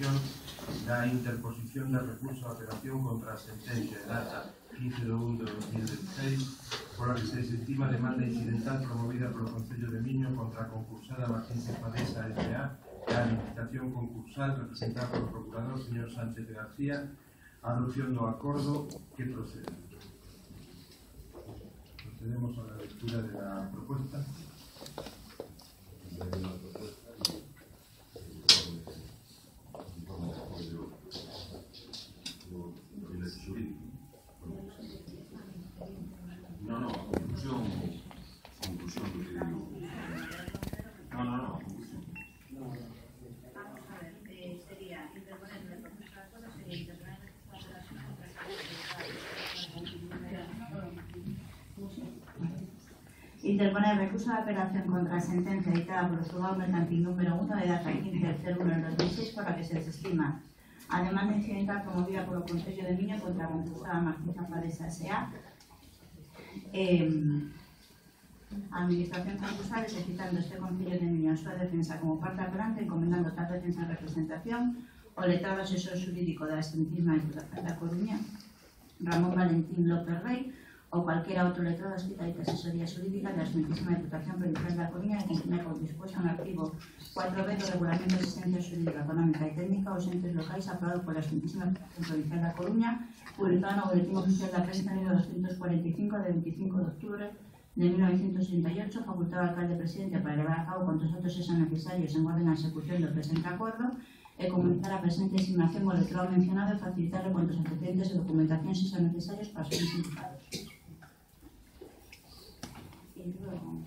comisión da interposición de recurso de apelación contra a sentencia de data 15 de 1 de 2016 pola que se desestima a demanda incidental promovida polo Concello de Miño contra a concursada Martín Cepadesa S.A. e a licitación concursal representada polo procurador señor Sánchez de García, a adopción do acordo que procede. Procedemos a la lectura de la propuesta. No, conclusión do que digo. No, conclusión. Vamos a ver, sería interponer en el proceso de acuerdo, sería interponer en el proceso de apelación interponer recurso de apelación contra la sentencia dictada por el juzgado mercantil número 1 de data 15/01 del 2006 por la que se desestima a demanda incidental promovida por el Concello de Miño contra la concursada Martín Cepadesa S.A. Administración concursal exercitando este Concello de Miño en súa defensa como parte apelante, encomendando tal defensa en representación o letrado asesor xurídico da Excelentísima Diputación da Coruña, Ramón Valentín López Rey, o cualquiera otro letrado hospitalario de asesoría jurídica de la Excelentísima Diputación Provincial de la Coruña que cumpla con dispuesto en el archivo 4b do Regulamento de Asistencia Jurídica Económica y Técnica aos entes locais aprobado por la Excelentísima Diputación Provincial da Coruña, publicado no Boletín Oficial da Prensa número 245 de 25 de octubre de 1968, facultado al alcalde presidente para llevar a cabo cuantos actos sean necesarios en orden a ejecución del presente acuerdo e comunicar a presente designación o letrado mencionado e facilitarle cuantos antecedentes e documentación sean necesarios para ser implicados. Y luego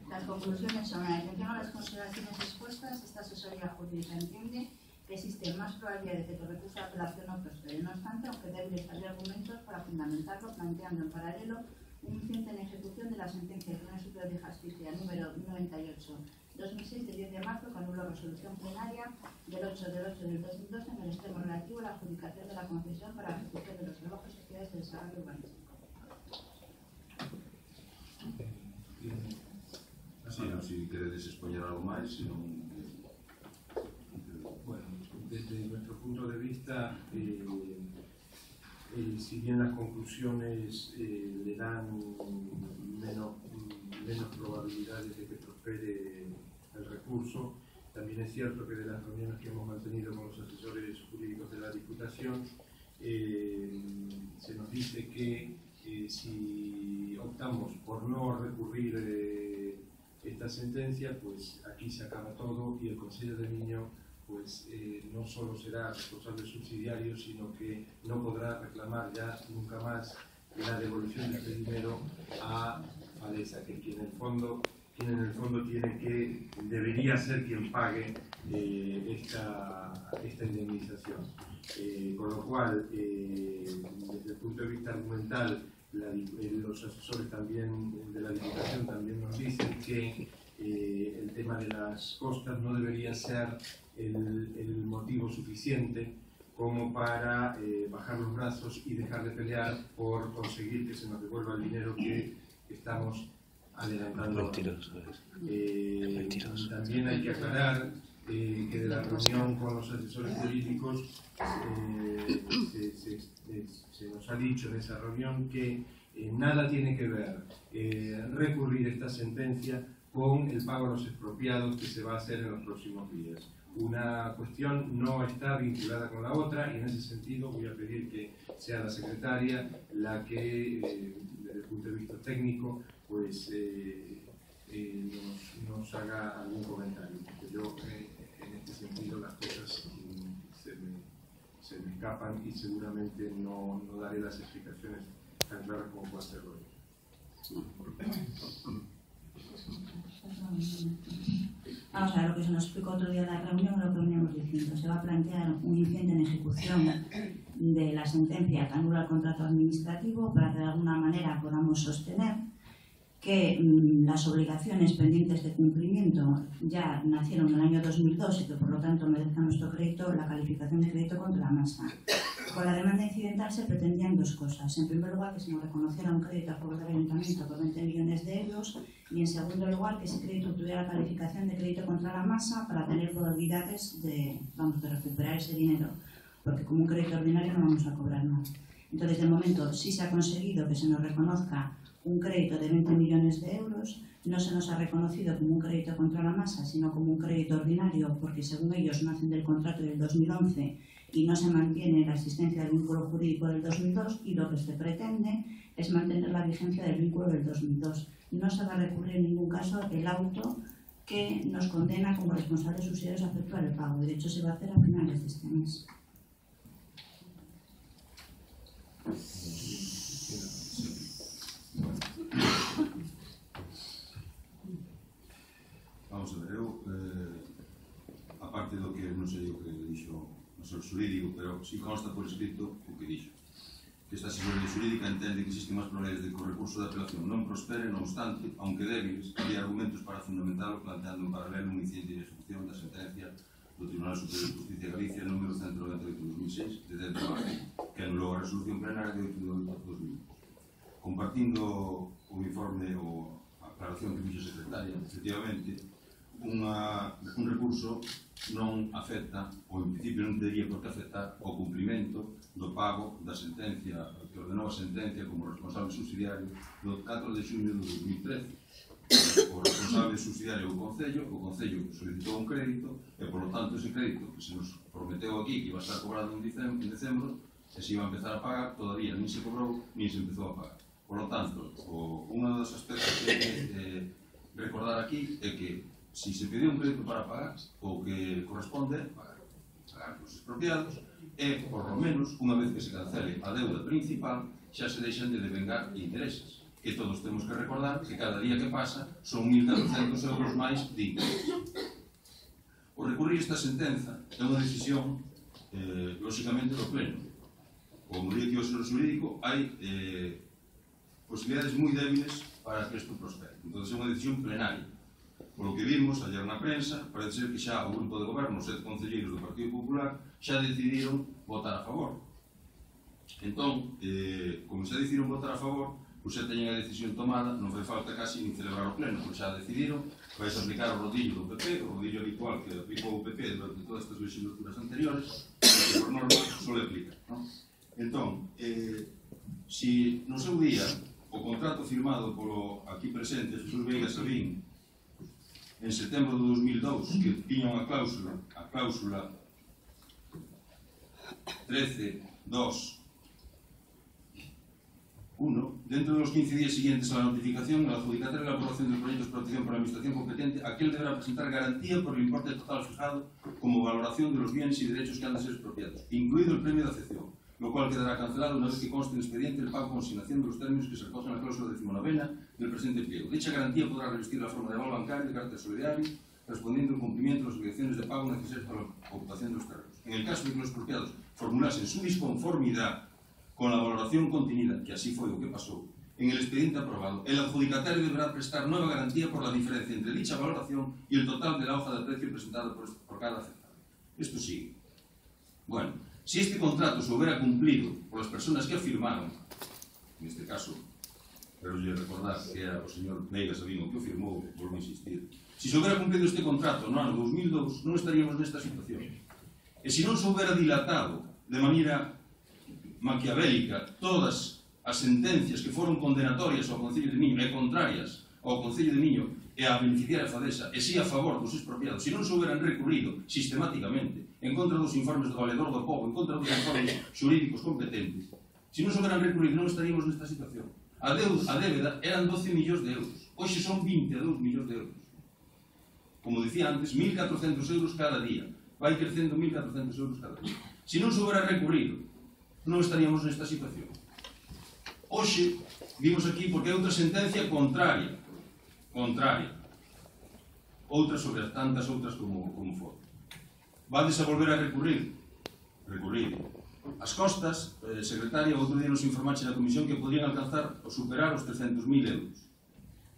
las conclusiones son: en atención a las consideraciones expuestas, esta asesoría jurídica entiende que existen más probabilidades de que el recurso de apelación no prospere. No obstante, aunque debe estar argumentos para fundamentarlo, planteando en paralelo un incidente en ejecución de la sentencia del Tribunal Superior de Justicia número 98/2006 de 10 de marzo, que anuló resolución plenaria del 8 de 8 del 2012 en el extremo relativo a la adjudicación de la concesión para la ejecución de los trabajos sociales de desarrollo urbanístico. Si queredes expoñer algo máis, se non... Bueno, desde nuestro punto de vista, si bien las conclusiones le dan menos probabilidades de que prospere el recurso, también es cierto que de las reuniones que hemos mantenido con los asesores jurídicos de la Diputación, se nos dice que si optamos por no recurrir esta sentencia, pues aquí se acaba todo y el Concello de Miño pues no solo será responsable subsidiario, sino que no podrá reclamar ya nunca más la devolución de este dinero a Falesa, que quien en el fondo debería ser quien pague esta indemnización. Con lo cual, desde el punto de vista argumental, los asesores también de la Diputación también nos dicen que el tema de las costas no debería ser el motivo suficiente como para bajar los brazos y dejar de pelear por conseguir que se nos devuelva el dinero que estamos adelantando. También hay que aclarar que de la reunión con los asesores jurídicos se nos ha dicho en esa reunión que nada tiene que ver recurrir esta sentencia con el pago de los expropiados que se va a hacer en los próximos días. Una cuestión no está vinculada con la otra y en ese sentido voy a pedir que sea la secretaria la que, desde el punto de vista técnico, pues nos haga algún comentario, porque yo en este sentido las cosas se me escapan y seguramente no daré las explicaciones tan claras como puedo hacerlo hoy. Vamos a ver, lo que se nos explicó otro día en la reunión, lo que veníamos diciendo. Se va a plantear un incidente en ejecución de la sentencia que anula el contrato administrativo para que de alguna manera podamos sostener que las obligaciones pendientes de cumplimiento ya nacieron en el año 2002 y que por lo tanto merezca nuestro crédito la calificación de crédito contra la masa Con la demanda incidental se pretendían dos cosas. En primer lugar, que se nos reconociera un crédito a favor del Ayuntamiento por 20 millones de euros y, en segundo lugar, que ese crédito tuviera la calificación de crédito contra la masa para tener probabilidades de recuperar ese dinero, porque como un crédito ordinario no vamos a cobrar nada. Entonces, de momento, sí se ha conseguido que se nos reconozca un crédito de 20 millones de euros. No se nos ha reconocido como un crédito contra la masa, sino como un crédito ordinario, porque según ellos nacen del contrato del 2011 y no se mantiene la existencia del vínculo jurídico del 2002, y lo que se pretende es mantener la vigencia del vínculo del 2002. No se va a recurrir en ningún caso el auto que nos condena como responsables subsidiarios a efectuar el pago. De hecho, se va a hacer a finales de este mes. Vamos a ver, eu, aparte do que non sei o que dixo o seu xurídico, pero si consta por escrito o que dixo. Que esta asesoría xurídica entende que existen máis probabilidades de que o recurso de apelación non prospere, non obstante, aunque débiles, había argumentos para fundamentalo planteando en paralelo un incidente de ejecución da sentencia do Tribunal Superior de Justicia de Galicia número 198/2006 de 10 de marzo, que anulou a resolución plenaria de 8 de 2000. Compartindo o informe ou a aclaración que dixo a secretaria, efectivamente, un recurso non afecta, ou en principio non debería por que afectar o cumprimento do pago da sentencia, que ordenou a sentencia como responsable subsidiario do 4 de xunio de 2013. O responsable subsidiario o Concello solicitou un crédito e, por lo tanto, ese crédito que se nos prometeu aquí que iba a estar cobrado en decembro e se iba a empezar a pagar, todavía nin se cobrou, nin se empezou a pagar. Por lo tanto, un dos aspectos que hai que recordar aquí é que si se pide un crédito para pagar, o que corresponde é pagar os expropiados e, por lo menos, unha vez que se cancele a deuda principal, xa se deixan de devengar intereses. E todos temos que recordar que cada día que pasa son 1.400 euros máis de intereses. O recurrir esta sentenza é unha decisión, lóxicamente, do pleno. Como diría que o señor xurídico, hai posibilidades moi débiles para que isto prospere. Entón, é unha decisión plenaria. Por lo que vimos ayer na prensa, parece ser que xa o grupo de goberno, os 7 concelleiros do Partido Popular, xa decidiron votar a favor. Entón, como xa decidiron votar a favor, pois xa teñen a decisión tomada, non fai falta casi nin celebrar o pleno, pois xa decidiron, vais aplicar o rodillo do PP, o rodillo habitual que aplicou o PP durante todas estas legislaturas anteriores, que por norma sole aplicar. Entón, si no seu día o contrato firmado polo aquí presente Jesús Veiga Sabín en setembro de 2002, que tiña unha cláusula, a cláusula 13.2.1, dentro de los 15 días siguientes a la notificación, al adjudicatar la elaboración del proyecto de explotación por la administración competente, aquel deberá presentar garantía por el importe total fijado como valoración de los bienes y derechos que han de ser expropiados, incluido el premio de afección, lo cual quedará cancelado una vez que conste en expediente el pago con consignación de los términos que se recogen en la cláusula 19ª del presente pliego. Dicha garantía podrá revestir la forma de aval bancario de carácter solidario, respondiendo al cumplimiento de las obligaciones de pago necesarias para la ocupación de los terrenos. En el caso de que los expropiados formulasen su disconformidad con la valoración contenida, que así fue lo que pasó, en el expediente aprobado, el adjudicatario deberá prestar nueva garantía por la diferencia entre dicha valoración y el total de la hoja de precio presentada por cada afectado. Esto sigue. Bueno, si este contrato se hubiera cumplido por las personas que afirmaron, en este caso, pero yo recordar que era o señor Veiga Sabino que o firmou, volvo a insistir, si se hubiera cumplido este contrato no ano 2002, non estaríamos nesta situación. E se non se hubiera dilatado de maneira maquiavélica todas as sentencias que foron condenatorias ao Concello de Miño e contrarias ao Concello de Miño e a beneficiar a Fadesa, e si a favor dos expropiados, se non se hubieran recurrido sistemáticamente en contra dos informes do Valedor do Pobo, en contra dos informes xurídicos competentes, se non se hubieran recurrido non estaríamos nesta situación. A débeda eran 12 millóns de euros, hoxe son 22 millóns de euros. Como dicía antes, 1.400 euros cada día, vai crecendo 1.400 euros cada día. Se non se hubiera recurrido, non estaríamos nesta situación. Hoxe vimos aquí porque é outra sentencia contraria, outras sobre as tantas outras como for. Vades a volver a recurrir. As costas, secretaria, outro día nos informache na comisión que podrían alcanzar ou superar os 300.000 euros.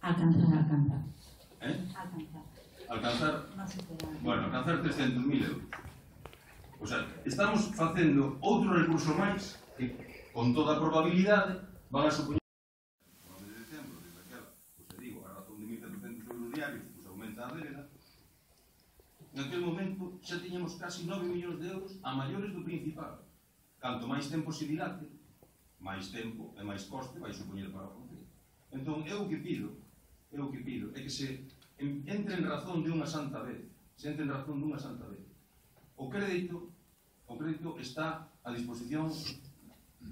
Alcanzar. Alcanzar? Bueno, alcanzar 300.000 euros. O sea, estamos facendo outro recurso máis que, con toda a probabilidade, van a supoñer no mes de decembro, desde aquela, pois te digo, a razón de 1.400 euros diarios, pois aumenta a débeda. En aquel momento xa tiñamos casi 9 millóns de euros a maiores do principal. Canto máis tempo se dilate, máis tempo e máis coste vai supoñer para o Concello. Entón, eu o que pido é que se entre en razón de unha santa vez, O crédito está a disposición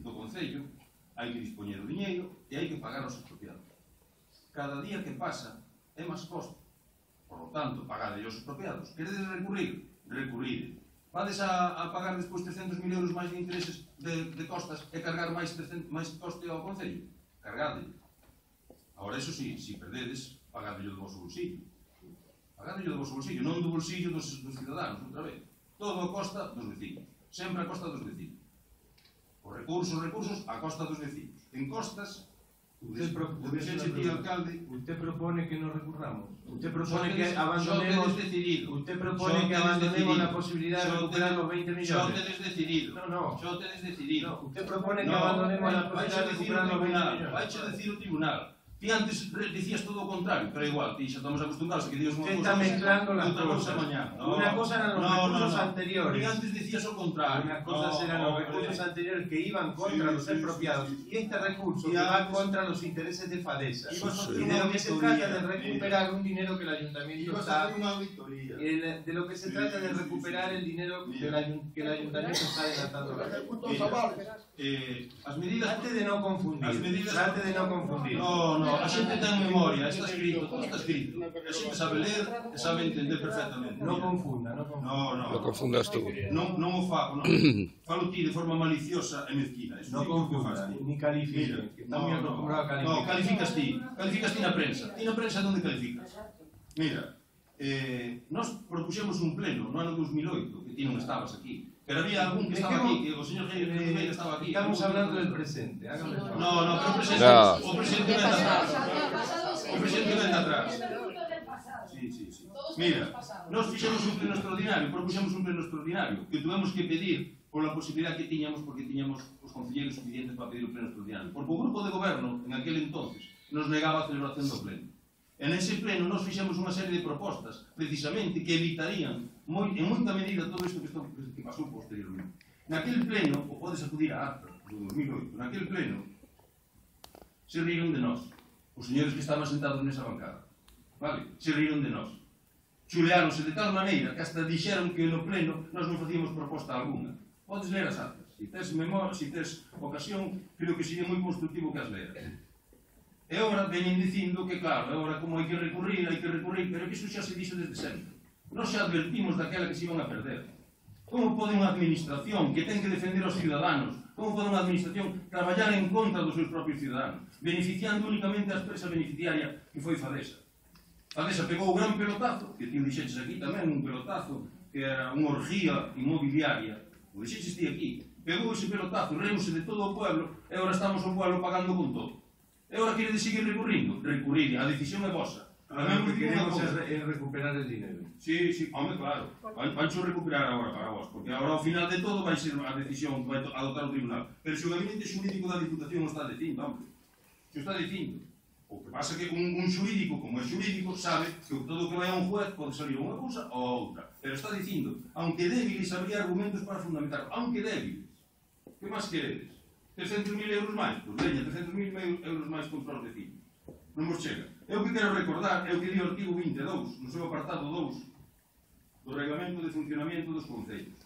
do Concello, hai que dispoñer o diñeiro e hai que pagar aos expropiados. Cada día que pasa é máis costo. Por lo tanto, pagadle aos expropiados. Queredes recurrir? Recurrir. Vades a pagar despois 300.000 euros máis de intereses de costas e cargar máis coste ao Concello? Cargadle. Agora, eso sí, se perdedes, pagadle do vosso bolsillo. Pagadle do vosso bolsillo, non do bolsillo dos cidadanos, outra vez. Todo a costa dos vecinos. Sempre a costa dos vecinos. Os recursos a costa dos vecinos. En costas, Usted propone que nos recurramos. Usted propone que abandonemos. Usted propone que abandonemos la posibilidad de recuperar los 20 millones. Yo te des decidido. No. Yo te des decidido. Usted propone que abandonemos la posibilidad de recuperar los 20 millones. Vai a decir o tribunal. Ti antes decías todo o contrario, pero igual, ti xa estamos acostumbrados a que digas unha cousa. Usted está mezclando las cosas. Una cosa eran los recursos anteriores. Ti antes decías o contrario. Una cosa eran los recursos anteriores que iban contra los expropiados. Y este recurso que va contra los intereses de Fadesa. Y de lo que se trata de recuperar un dinero que el ayuntamiento está... De lo que se trata de recuperar el dinero que el ayuntamiento está adelantando. As medidas... Trate de no confundir. No, a xente ten memoria, está escrito, todo está escrito. A xente sabe ler e sabe entender perfectamente. No confunda. No confundas tú. Non o fago, non. Falo ti de forma maliciosa e mezquina. No confunda, ni califique. Estamos acostumbrados a calificar. No, calificas ti na prensa. Ti na prensa onde calificas? Mira, nós propuxemos un pleno no ano 2008, que ti non estabas aquí. Pero había algún que estaba aquí, que o señor Geir estaba aquí. Estamos hablando del presente. No, pero o presente vende atrás. O presente vende atrás. Sí. Mira, nós fixemos un pleno extraordinario, propuxemos un pleno extraordinario, que tuvemos que pedir pola posibilidad que tiñamos, porque tiñamos os concelleiros suficientes para pedir o pleno extraordinario. Porque o grupo de goberno, en aquel entonces, nos negaba a celebración do pleno. En ese pleno nos fixemos unha serie de propostas, precisamente, que evitarían en moita medida todo isto que pasou posteriormente. Naquel pleno, o podes acudir a acta do 2008, naquel pleno se riron de nós, os señores que estaban sentados nesa bancada, vale? Se riron de nós. Chuleáronse de tal maneira que hasta dixeron que no pleno nós non facíamos proposta alguna. Podes ler as actas. Se tes memoria, se tes ocasión, creo que sería moi constructivo que as leras. E agora veñen dicindo que, claro, agora como hai que recurrir, pero que iso xa se dixo desde sempre. Nós xa advertimos daquela que se iban a perder. Como pode unha administración que ten que defender aos ciudadanos, como pode unha administración traballar en contra dos seus propios ciudadanos, beneficiando únicamente a empresa beneficiaria que foi Fadesa? Fadesa pegou o gran pelotazo, que ti o dixeches aquí tamén, un pelotazo que era unha orgía inmobiliaria, o dixeches ti aquí, pegou ese pelotazo, reuse de todo o pueblo, e agora estamos o pueblo pagando con todo. E agora queredes seguir recurrindo? Recurrir, a decisión é vosa. Lo que queremos es recuperar el dinero. Sí, home, claro. Vancho recuperar agora para vos, porque agora ao final de todo vai ser a decisión que vai adoptar o tribunal. Pero se o gabinete xurídico da Diputación o está dicindo, hombre, se o está dicindo. O que pasa que un xurídico, como é xurídico, sabe que todo o que vai a un juez pode salir unha cousa ou a outra. Pero está dicindo, aunque débiles, habría argumentos para fundamentar. Aunque débiles. Que máis queredes? 300.000 euros máis? Pois veña, 300.000 euros máis contra os vecinos. Non vos chega. Eu que quero recordar é o que di o artigo 22, no seu apartado 2, do Reglamento de Funcionamento dos Concellos,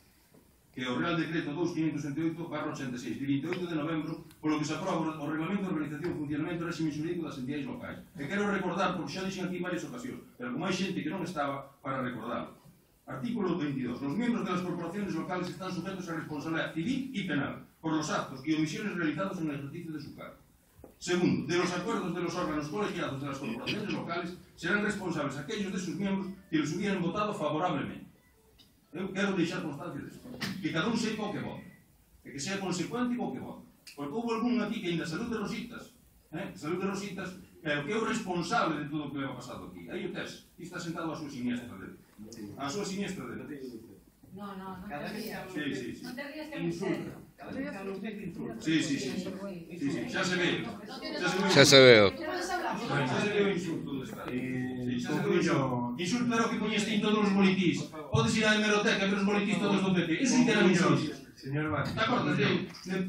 que é o Real Decreto 2568/86, de 28 de novembro, polo que se aproba o Reglamento de Organización e Funcionamento do Réxime Xurídico das entidades locais. E quero recordar, porque xa dixen aquí en varias ocasións, pero como hai xente que non estaba para recordarlo. Artículo 22. Los miembros de las corporaciones locales están sujetos a responsabilidad civil y penal por los actos y omisiones realizados en el ejercicio de su cargo. Segundo, de los acuerdos de los órganos colegiados de las corporaciones locales serán responsables aquellos de sus miembros que los hubieran votado favorablemente. Eu quero deixar constancia disso. Que cada un sepa o que vota. E que sea consecuente co que vota. Porque houve algún aquí que ainda Salud de Rositas, pero que é o responsable de todo o que leva pasado aquí. Aí o tes, e está sentado a súa siniestra dele. A súa siniestra dele. No, no, no Cada te vez que rías. habla Sí, usted, sí, sí. No te rías que me insulta. serio. Cada vez que habla usted, insulta. Sí, sí, sí. Sí, sí, xa se ve. Xa se veo. Tú puedes hablar. Xa se ve o insulto do Estado. Sí, xa se ve o concluyo, insulto era o que poñeste en todos os boletís. Podes ir á hemeroteca e ver os boletís todos do PP. Eso sí que era un insulto. señor Vázquez. ¿Te acordas de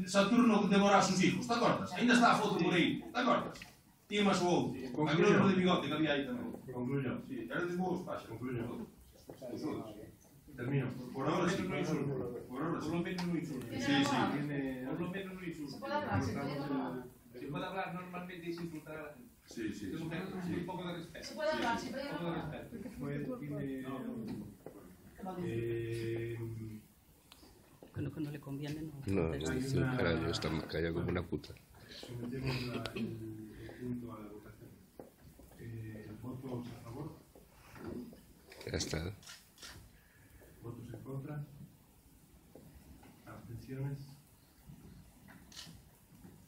Saturno que devora a sus hijos? ¿Te acordas? Ainda está a foto por aí. ¿Te acordas? Tío máis o outro. Aquel outro de bigote que había aí tamén. Concluyo. Sí, era de vos, Paxa. Concluyo. Termino. Por ahora sí. Por ahora sí. Por lo menos no insulta. Sí, sí. Por lo menos no insulta. Se puede hablar, se puede hablar. Se puede hablar normalmente es insultar a la gente. Sí, sí. Es un poco de respeto. Se puede hablar, se puede Un poco de hablar. respeto. Cuando le conviene, no. No, dice, carallo, esta me calla como una puta. Sometemos el punto a la votación. ¿Votos a favor? Ya está. ¿Votos en contra? ¿Abstenciones?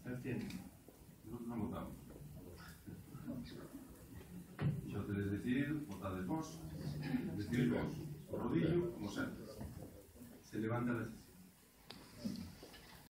¿Se abstienen? Non votamos. Xa tedes decidido, votades vos, decidir vos. O rodillo, como sempre. Se levanta la sesión.